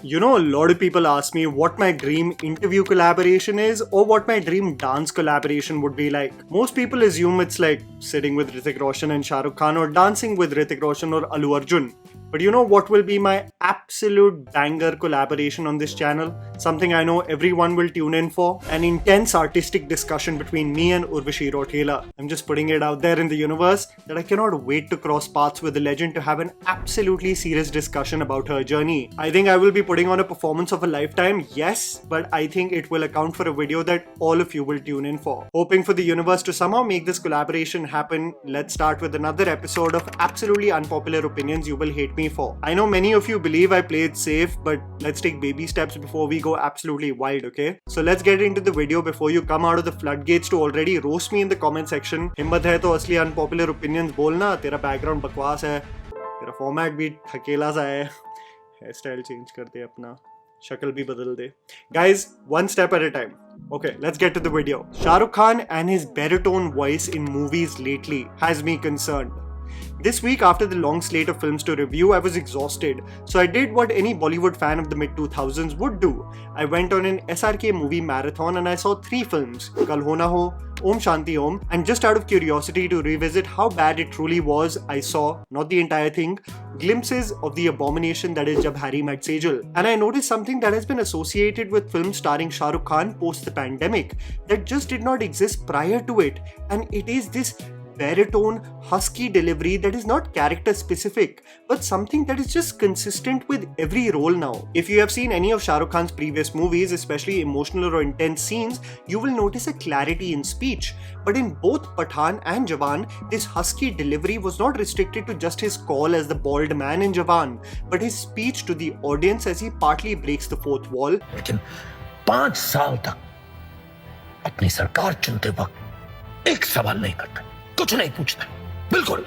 You know, a lot of people ask me what my dream interview collaboration is or what my dream dance collaboration would be like. Most people assume it's like sitting with Hrithik Roshan and Shah Rukh Khan or dancing with Hrithik Roshan or Allu Arjun. But you know what will be my absolute banger collaboration on this channel? Something I know everyone will tune in for? An intense artistic discussion between me and Urvashi Rotela. I'm just putting it out there in the universe that I cannot wait to cross paths with the legend to have an absolutely serious discussion about her journey. I think I will be putting on a performance of a lifetime, yes, but I think it will account for a video that all of you will tune in for. Hoping for the universe to somehow make this collaboration happen, let's start with another episode of absolutely unpopular opinions you will hate me for. I know many of you believe I play it safe, but let's take baby steps before we go absolutely wild, okay? So let's get into the video before you come out of the floodgates to already roast me in the comment section. हिम्मत है तो असली unpopular opinions बोलना, तेरा background बकवास है, तेरा format भी ठकेला सा है, hairstyle change कर दे अपना, शक्ल भी बदल दे. Guys, one step at a time. Okay, let's get to the video. Shah Rukh Khan and his baritone voice in movies lately has me concerned. This week, after the long slate of films to review, I was exhausted, so I did what any Bollywood fan of the mid-2000s would do. I went on an SRK movie marathon and I saw 3 films, Kal Ho Na Ho, Om Shanti Om, and just out of curiosity to revisit how bad it truly was, I saw, not the entire thing, glimpses of the abomination that is Jab Harry Met Sejal. And I noticed something that has been associated with films starring Shah Rukh Khan post the pandemic that just did not exist prior to it, and it is this baritone, husky delivery that is not character specific, but something that is just consistent with every role now. If you have seen any of Shah Rukh Khan's previous movies, especially emotional or intense scenes, you will notice a clarity in speech. But in both Pathaan and Jawan, this husky delivery was not restricted to just his call as the bald man in Jawan, but his speech to the audience as he partly breaks the fourth wall. लेकिन 5 साल तक अपनी सरकार चुनते वक्त एक सवाल नहीं करता, कुछ नहीं पूछता, बिल्कुल.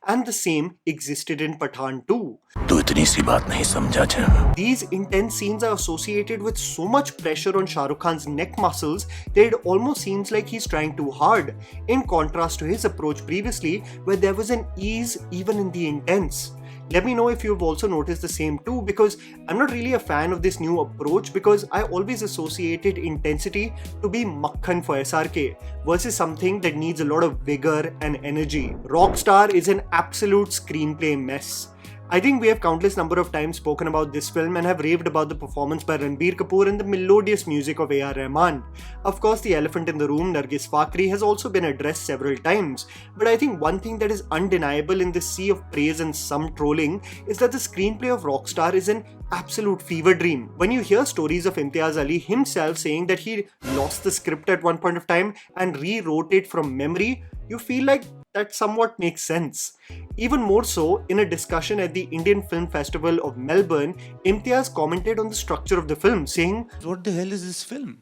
And the same existed in Pathaan too. तू इतनी सी बात नहीं समझा जा. These intense scenes are associated with so much pressure on Shah Rukh Khan's neck muscles that it almost seems like he's trying too hard, in contrast to his approach previously where there was an ease even in the intense. Let me know if you've also noticed the same too, because I'm not really a fan of this new approach because I always associated intensity to be makhan for SRK versus something that needs a lot of vigor and energy. Rockstar is an absolute screenplay mess. I think we have countless number of times spoken about this film and have raved about the performance by Ranbir Kapoor and the melodious music of A.R. Rahman. Of course, the elephant in the room, Nargis Fakhri, has also been addressed several times, but I think one thing that is undeniable in this sea of praise and some trolling is that the screenplay of Rockstar is an absolute fever dream. When you hear stories of Imtiaz Ali himself saying that he lost the script at one point of time and rewrote it from memory, you feel like that somewhat makes sense. Even more so, in a discussion at the Indian Film Festival of Melbourne, Imtiaz commented on the structure of the film, saying, "What the hell is this film?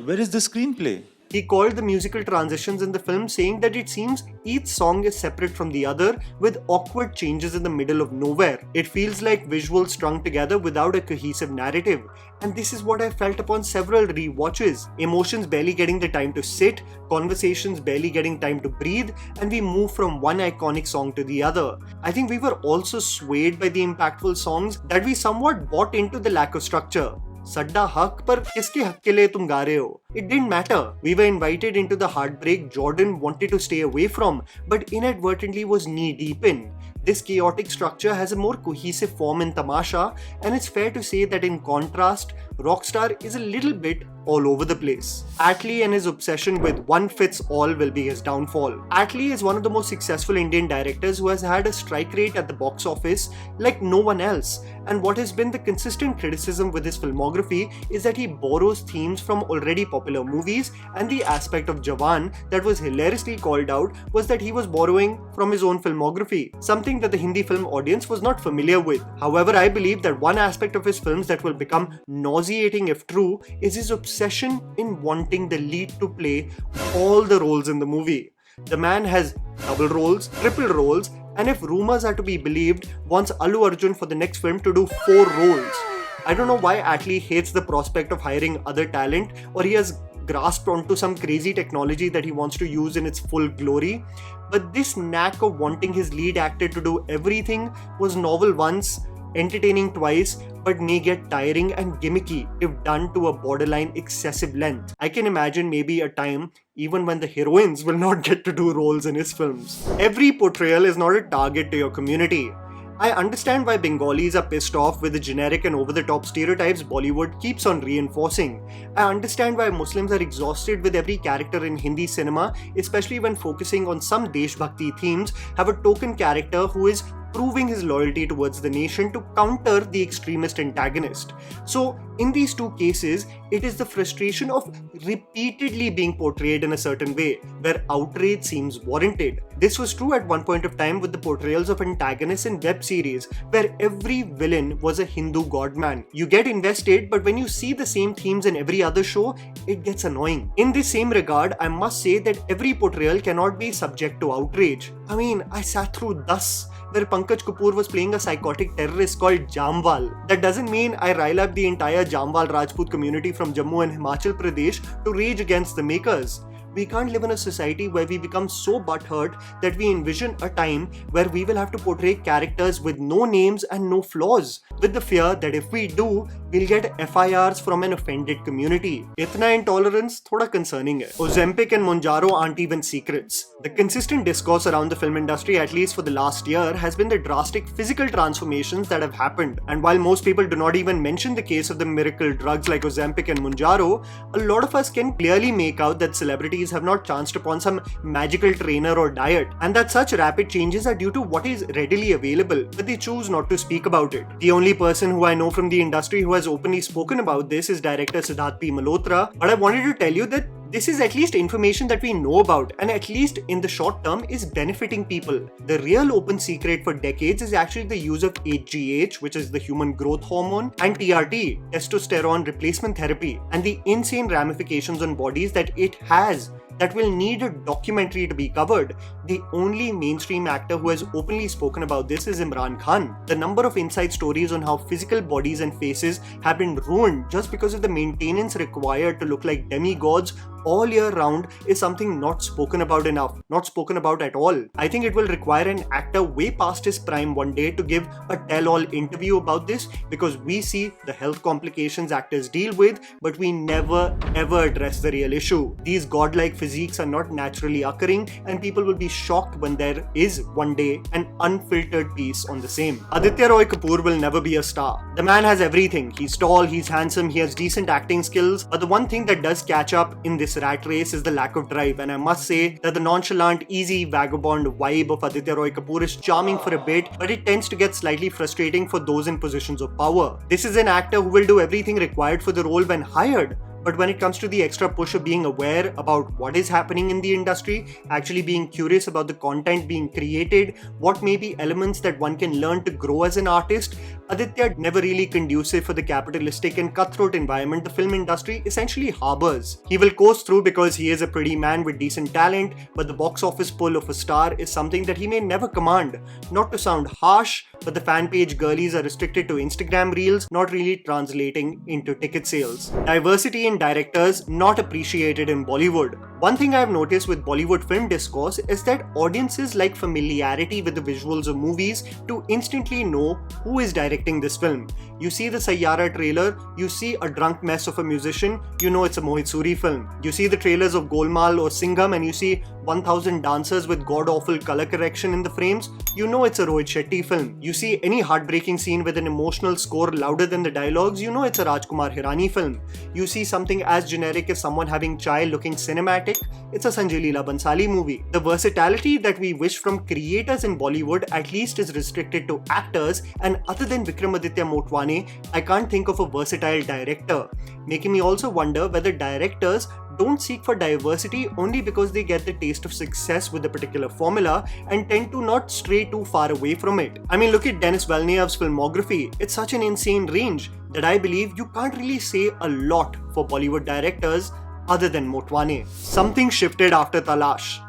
Where is the screenplay?" He called the musical transitions in the film, saying that it seems each song is separate from the other with awkward changes in the middle of nowhere. It feels like visuals strung together without a cohesive narrative. And this is what I felt upon several rewatches. Emotions barely getting the time to sit, conversations barely getting time to breathe, and we move from one iconic song to the other. I think we were also swayed by the impactful songs that we somewhat bought into the lack of structure. Sadda haq par kiske haq ke liye tum ga rahe ho? It didn't matter. We were invited into the heartbreak Jordan wanted to stay away from, but inadvertently was knee deep in. This chaotic structure has a more cohesive form in Tamasha, and it's fair to say that in contrast, Rockstar is a little bit all over the place. Atlee and his obsession with one fits all will be his downfall. Atlee is one of the most successful Indian directors who has had a strike rate at the box office like no one else, and what has been the consistent criticism with his filmography is that he borrows themes from already popular movies, and the aspect of Jawan that was hilariously called out was that he was borrowing from his own filmography, something that the Hindi film audience was not familiar with. However, I believe that one aspect of his films that will become nauseating if true is his obsession in wanting the lead to play all the roles in the movie. The man has double roles, triple roles, and if rumors are to be believed, wants Allu Arjun for the next film to do 4 roles. I don't know why Atlee hates the prospect of hiring other talent, or he has grasped onto some crazy technology that he wants to use in its full glory. But this knack of wanting his lead actor to do everything was novel once, entertaining twice, but may get tiring and gimmicky if done to a borderline excessive length. I can imagine maybe a time even when the heroines will not get to do roles in his films. Every portrayal is not a target to your community. I understand why Bengalis are pissed off with the generic and over-the-top stereotypes Bollywood keeps on reinforcing. I understand why Muslims are exhausted with every character in Hindi cinema, especially when focusing on some Deshbhakti themes, have a token character who is proving his loyalty towards the nation to counter the extremist antagonist. So, in these two cases, it is the frustration of repeatedly being portrayed in a certain way, where outrage seems warranted. This was true at one point of time with the portrayals of antagonists in web series, where every villain was a Hindu godman. You get invested, but when you see the same themes in every other show, it gets annoying. In this same regard, I must say that every portrayal cannot be subject to outrage. I mean, I sat through Das, where Pankaj Kapoor was playing a psychotic terrorist called Jamwal. That doesn't mean I rile up the entire Jamwal Rajput community from Jammu and Himachal Pradesh to rage against the makers. We can't live in a society where we become so butthurt that we envision a time where we will have to portray characters with no names and no flaws, with the fear that if we do, we'll get FIRs from an offended community. Itna intolerance thoda concerning hai. Ozempic and Monjaro aren't even secrets. The consistent discourse around the film industry, at least for the last year, has been the drastic physical transformations that have happened. And while most people do not even mention the case of the miracle drugs like Ozempic and Monjaro, a lot of us can clearly make out that celebrities have not chanced upon some magical trainer or diet, and that such rapid changes are due to what is readily available, but they choose not to speak about it. The only person who I know from the industry who has openly spoken about this is director Siddharth P. Malhotra, but I wanted to tell you that this is at least information that we know about, and at least in the short term is benefiting people. The real open secret for decades is actually the use of HGH, which is the human growth hormone, and TRT, testosterone replacement therapy, and the insane ramifications on bodies that it has that will need a documentary to be covered. The only mainstream actor who has openly spoken about this is Imran Khan. The number of inside stories on how physical bodies and faces have been ruined just because of the maintenance required to look like demigods all year round is something not spoken about enough, not spoken about at all. I think it will require an actor way past his prime one day to give a tell-all interview about this, because we see the health complications actors deal with, but we never ever address the real issue. These godlike physiques are not naturally occurring, and people will be shocked when there is one day an unfiltered piece on the same. Aditya Roy Kapoor will never be a star. The man has everything. He's tall, he's handsome, he has decent acting skills, but the one thing that does catch up in this rat race is the lack of drive, and I must say that the nonchalant, easy, vagabond vibe of Aditya Roy Kapoor is charming for a bit, but it tends to get slightly frustrating for those in positions of power. This is an actor who will do everything required for the role when hired, but when it comes to the extra push of being aware about what is happening in the industry, actually being curious about the content being created, what may be elements that one can learn to grow as an artist, Aditya never really conducive for the capitalistic and cutthroat environment the film industry essentially harbors. He will coast through because he is a pretty man with decent talent, but the box office pull of a star is something that he may never command. Not to sound harsh, but the fan page girlies are restricted to Instagram reels, not really translating into ticket sales. Diversity in directors not appreciated in Bollywood. One thing I have noticed with Bollywood film discourse is that audiences like familiarity with the visuals of movies to instantly know who is directing this film. You see the Sayyara trailer, you see a drunk mess of a musician, you know it's a Mohit Suri film. You see the trailers of Golmaal or Singham and you see 1000 dancers with god-awful color correction in the frames, you know it's a Rohit Shetty film. You see any heartbreaking scene with an emotional score louder than the dialogues, you know it's a Rajkumar Hirani film. You see something as generic as someone having chai looking cinematic, it's a Sanjay Leela Bansali movie. The versatility that we wish from creators in Bollywood at least is restricted to actors, and other than Vikramaditya Motwane, I can't think of a versatile director, making me also wonder whether directors don't seek for diversity only because they get the taste of success with a particular formula and tend to not stray too far away from it. I mean, look at Denis Villeneuve's filmography. It's such an insane range that I believe you can't really say a lot for Bollywood directors other than Motwane. Something shifted after Talash.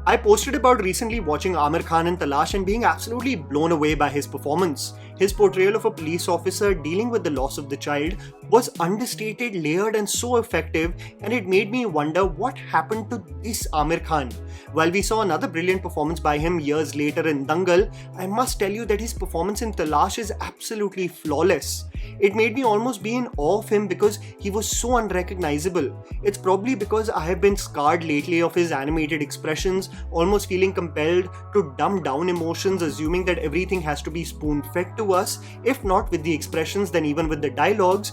I posted about recently watching Aamir Khan in Talash and being absolutely blown away by his performance. His portrayal of a police officer dealing with the loss of the child was understated, layered and so effective, and it made me wonder what happened to this Aamir Khan. While we saw another brilliant performance by him years later in Dangal, I must tell you that his performance in Talash is absolutely flawless. It made me almost be in awe of him because he was so unrecognizable. It's probably because I have been scarred lately of his animated expressions, almost feeling compelled to dumb down emotions, assuming that everything has to be spoon-fed to us, if not with the expressions then even with the dialogues.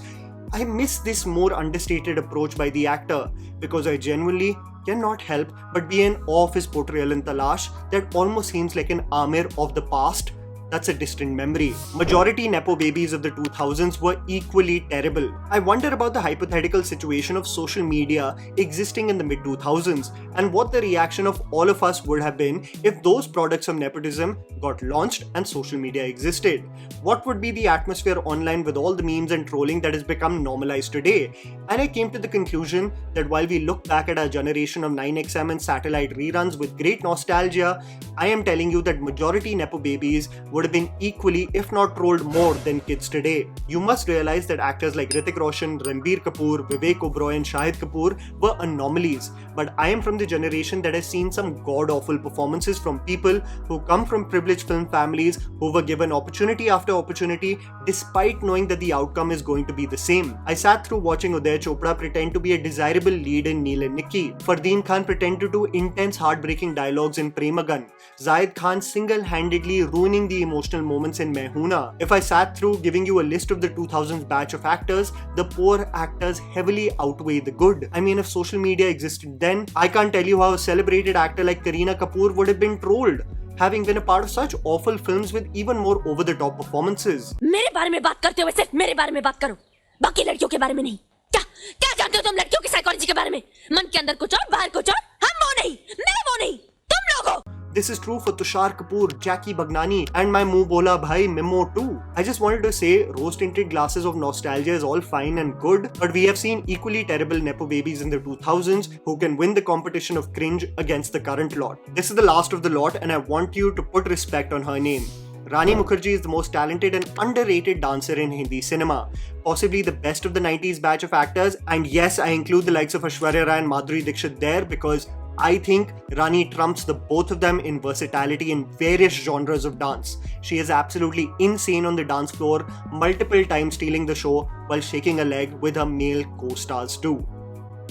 I miss this more understated approach by the actor because I genuinely cannot help but be in awe of his portrayal in Talash that almost seems like an Aamir of the past. That's a distant memory. Majority Nepo babies of the 2000s were equally terrible. I wonder about the hypothetical situation of social media existing in the mid-2000s and what the reaction of all of us would have been if those products of nepotism got launched and social media existed. What would be the atmosphere online with all the memes and trolling that has become normalized today? And I came to the conclusion that while we look back at our generation of 9XM and satellite reruns with great nostalgia, I am telling you that majority Nepo babies would have been equally, if not trolled more than kids today. You must realize that actors like Hrithik Roshan, Ranbir Kapoor, Vivek Oberoi and Shahid Kapoor were anomalies, but I am from the generation that has seen some god-awful performances from people who come from privileged film families who were given opportunity after opportunity despite knowing that the outcome is going to be the same. I sat through watching Uday Chopra pretend to be a desirable lead in Neel and Nikki, Fardeen Khan pretend to do intense heartbreaking dialogues in Premagan, Zayed Khan single-handedly ruining the emotional moments in Mehuna. If I sat through giving you a list of the 2000s batch of actors, the poor actors heavily outweigh the good. I mean, if social media existed then, I can't tell you how a celebrated actor like Kareena Kapoor would have been trolled, having been a part of such awful films with even more over-the-top performances. मेरे बारे में बात करते हुए सिर्फ मेरे बारे में बात करो, बाकी लड़कियों के बारे में नहीं। क्या क्या जानते हो तुम लड़कियों की साइकोलॉजी के बारे में? मन के अंदर कुछ और बाहर कुछ और। हम वो नहीं, मैं वो नहीं, तुम लोग हो। This is true for Tushar Kapoor, Jackie Bagnani, and my Muh Bola Bhai Memo too. I just wanted to say, rose-tinted glasses of nostalgia is all fine and good, but we have seen equally terrible Nepo babies in the 2000s who can win the competition of cringe against the current lot. This is the last of the lot, and I want you to put respect on her name. Rani Mukerji is the most talented and underrated dancer in Hindi cinema, possibly the best of the 90s batch of actors, and yes, I include the likes of Aishwarya Rai and Madhuri Dixit there because I think Rani trumps the both of them in versatility in various genres of dance. She is absolutely insane on the dance floor, multiple times stealing the show while shaking a leg with her male co-stars too.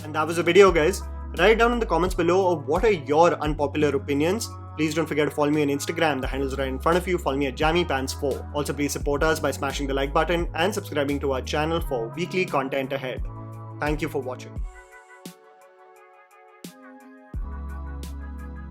And that was the video, guys. Write down in the comments below of what are your unpopular opinions. Please don't forget to follow me on Instagram, the handle's right in front of you. Follow me at JammyPants4. Also, please support us by smashing the like button and subscribing to our channel for weekly content ahead. Thank you for watching.